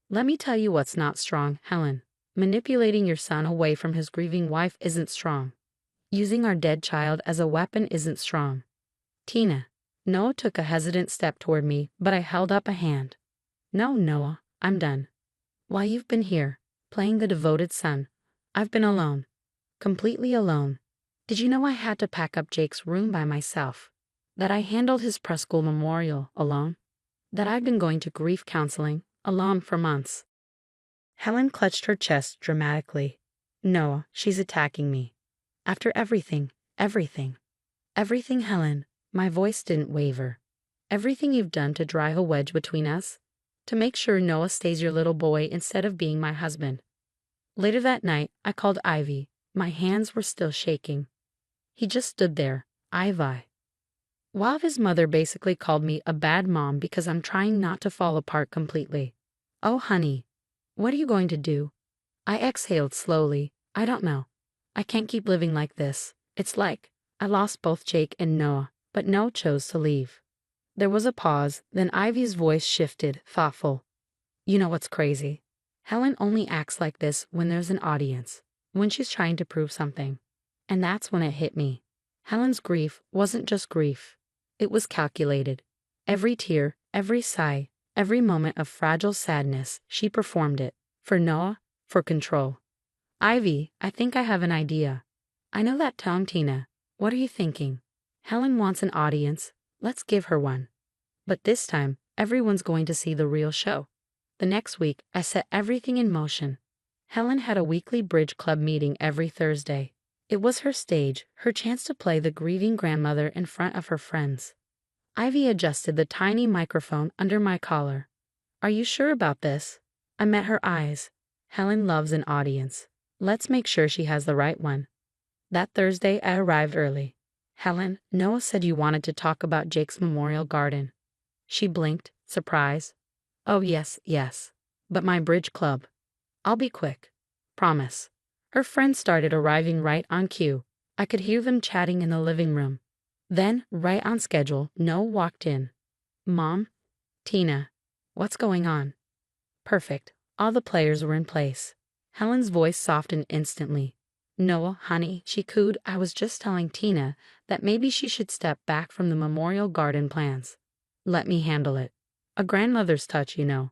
Let me tell you what's not strong, Helen. Manipulating your son away from his grieving wife isn't strong. Using our dead child as a weapon isn't strong. Tina. Noah took a hesitant step toward me, but I held up a hand. No, Noah, I'm done. While you've been here, playing the devoted son, I've been alone. Completely alone. Did you know I had to pack up Jake's room by myself? That I handled his preschool memorial alone? That I've been going to grief counseling alone for months? Helen clutched her chest dramatically. Noah, she's attacking me. After everything, everything. Everything, Helen. My voice didn't waver. Everything you've done to drive a wedge between us? To make sure Noah stays your little boy instead of being my husband. Later that night, I called Ivy. My hands were still shaking. He just stood there, Ivy. While his mother basically called me a bad mom because I'm trying not to fall apart completely. Oh, honey, what are you going to do? I exhaled slowly. I don't know. I can't keep living like this. It's like I lost both Jake and Noah, but Noah chose to leave. There was a pause, then Ivy's voice shifted, thoughtful. You know what's crazy? Helen only acts like this when there's an audience, when she's trying to prove something. And that's when it hit me. Helen's grief wasn't just grief. It was calculated. Every tear, every sigh, every moment of fragile sadness, she performed it. For Noah, for control. Ivy, I think I have an idea. I know that tone, Tina. What are you thinking? Helen wants an audience. Let's give her one. But this time, everyone's going to see the real show. The next week, I set everything in motion. Helen had a weekly bridge club meeting every Thursday. It was her stage, her chance to play the grieving grandmother in front of her friends. Ivy adjusted the tiny microphone under my collar. Are you sure about this? I met her eyes. Helen loves an audience. Let's make sure she has the right one. That Thursday, I arrived early. Helen, Noah said you wanted to talk about Jake's memorial garden. She blinked, surprise. Oh, yes. But my bridge club. I'll be quick. Promise. Her friends started arriving right on cue. I could hear them chatting in the living room. Then, right on schedule, Noah walked in. Mom? Tina. What's going on? Perfect. All the players were in place. Helen's voice softened instantly. Noah, honey, she cooed, I was just telling Tina that maybe she should step back from the memorial garden plans. Let me handle it. A grandmother's touch, you know.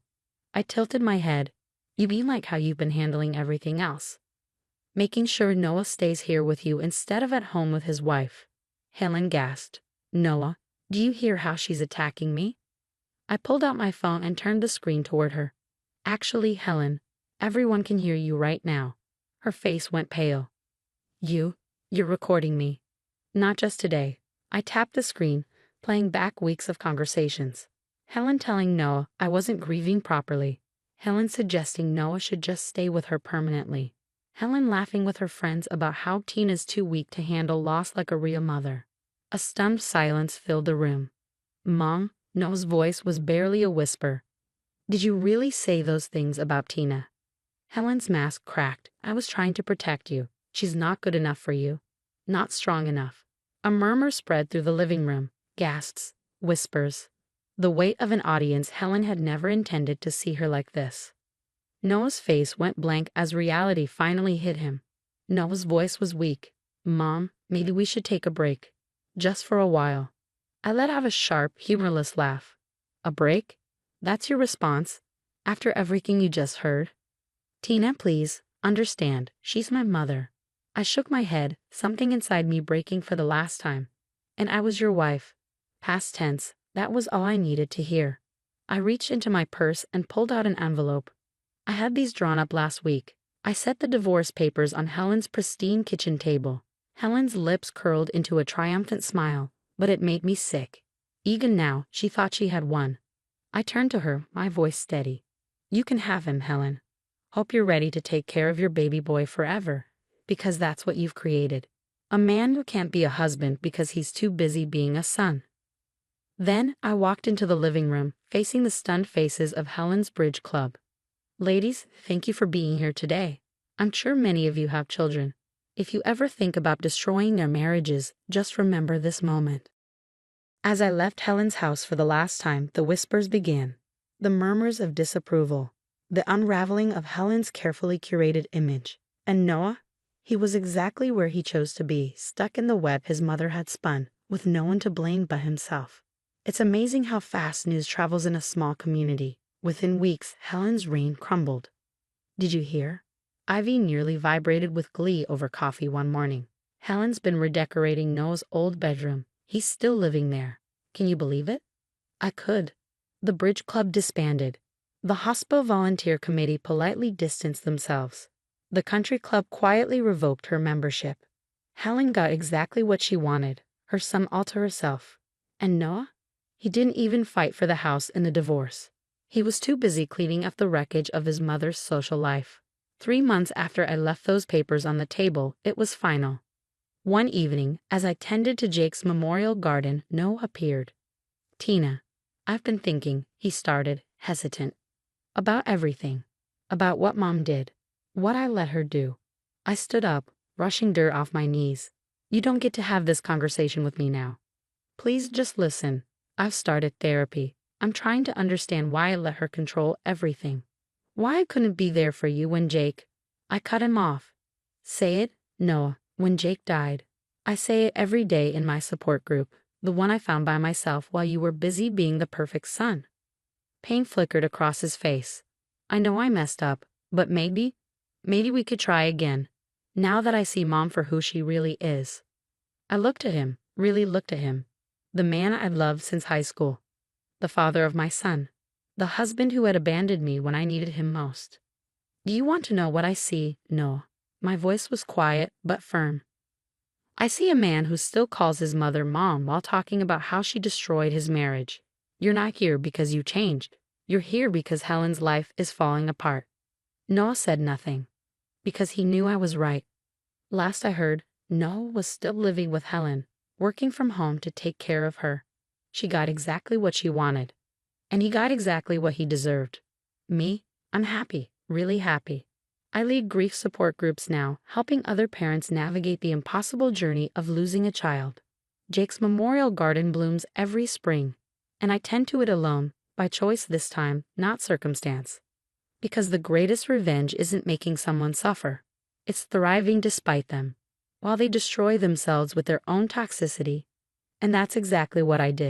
I tilted my head. You mean like how you've been handling everything else? Making sure Noah stays here with you instead of at home with his wife. Helen gasped. Noah, do you hear how she's attacking me? I pulled out my phone and turned the screen toward her. Actually, Helen, everyone can hear you right now. Her face went pale. You're recording me. Not just today. I tapped the screen, playing back weeks of conversations. Helen telling Noah I wasn't grieving properly. Helen suggesting Noah should just stay with her permanently. Helen laughing with her friends about how Tina's too weak to handle loss like a real mother. A stunned silence filled the room. Mom, Noah's voice was barely a whisper. Did you really say those things about Tina? Helen's mask cracked. I was trying to protect you. She's not good enough for you. Not strong enough. A murmur spread through the living room. Gasps. Whispers. The weight of an audience. Helen had never intended to see her like this. Noah's face went blank as reality finally hit him. Noah's voice was weak. Mom, maybe we should take a break. Just for a while. I let out a sharp, humorless laugh. A break? That's your response? After everything you just heard? Tina, please, understand, she's my mother. I shook my head, something inside me breaking for the last time. And I was your wife. Past tense, that was all I needed to hear. I reached into my purse and pulled out an envelope. I had these drawn up last week. I set the divorce papers on Helen's pristine kitchen table. Helen's lips curled into a triumphant smile, but it made me sick. Even now, she thought she had won. I turned to her, my voice steady. You can have him, Helen. Hope you're ready to take care of your baby boy forever, because that's what you've created. A man who can't be a husband because he's too busy being a son. Then I walked into the living room, facing the stunned faces of Helen's bridge club. Ladies, thank you for being here today. I'm sure many of you have children. If you ever think about destroying their marriages, just remember this moment. As I left Helen's house for the last time, the whispers began. The murmurs of disapproval. The unraveling of Helen's carefully curated image. And Noah? He was exactly where he chose to be, stuck in the web his mother had spun, with no one to blame but himself. It's amazing how fast news travels in a small community. Within weeks, Helen's reign crumbled. Did you hear? Ivy nearly vibrated with glee over coffee one morning. Helen's been redecorating Noah's old bedroom. He's still living there. Can you believe it? I could. The bridge club disbanded. The hospital volunteer committee politely distanced themselves. The country club quietly revoked her membership. Helen got exactly what she wanted, her son all to herself. And Noah? He didn't even fight for the house in the divorce. He was too busy cleaning up the wreckage of his mother's social life. 3 months after I left those papers on the table, it was final. One evening, as I tended to Jake's memorial garden, Noah appeared. Tina, I've been thinking, he started, hesitant. About everything. About what Mom did. What I let her do. I stood up, brushing dirt off my knees. You don't get to have this conversation with me now. Please just listen. I've started therapy. I'm trying to understand why I let her control everything. Why I couldn't be there for you when Jake... I cut him off. Say it, Noah, when Jake died. I say it every day in my support group, the one I found by myself while you were busy being the perfect son. Pain flickered across his face. I know I messed up, but maybe we could try again, now that I see Mom for who she really is. I looked at him, really looked at him. The man I'd loved since high school. The father of my son. The husband who had abandoned me when I needed him most. Do you want to know what I see? No. My voice was quiet, but firm. I see a man who still calls his mother Mom while talking about how she destroyed his marriage. You're not here because you changed. You're here because Helen's life is falling apart. Noah said nothing. Because he knew I was right. Last I heard, Noah was still living with Helen, working from home to take care of her. She got exactly what she wanted. And he got exactly what he deserved. Me, I'm happy, really happy. I lead grief support groups now, helping other parents navigate the impossible journey of losing a child. Jake's memorial garden blooms every spring, and I tend to it alone, by choice this time, not circumstance. Because the greatest revenge isn't making someone suffer. It's thriving despite them, while they destroy themselves with their own toxicity. And that's exactly what I did.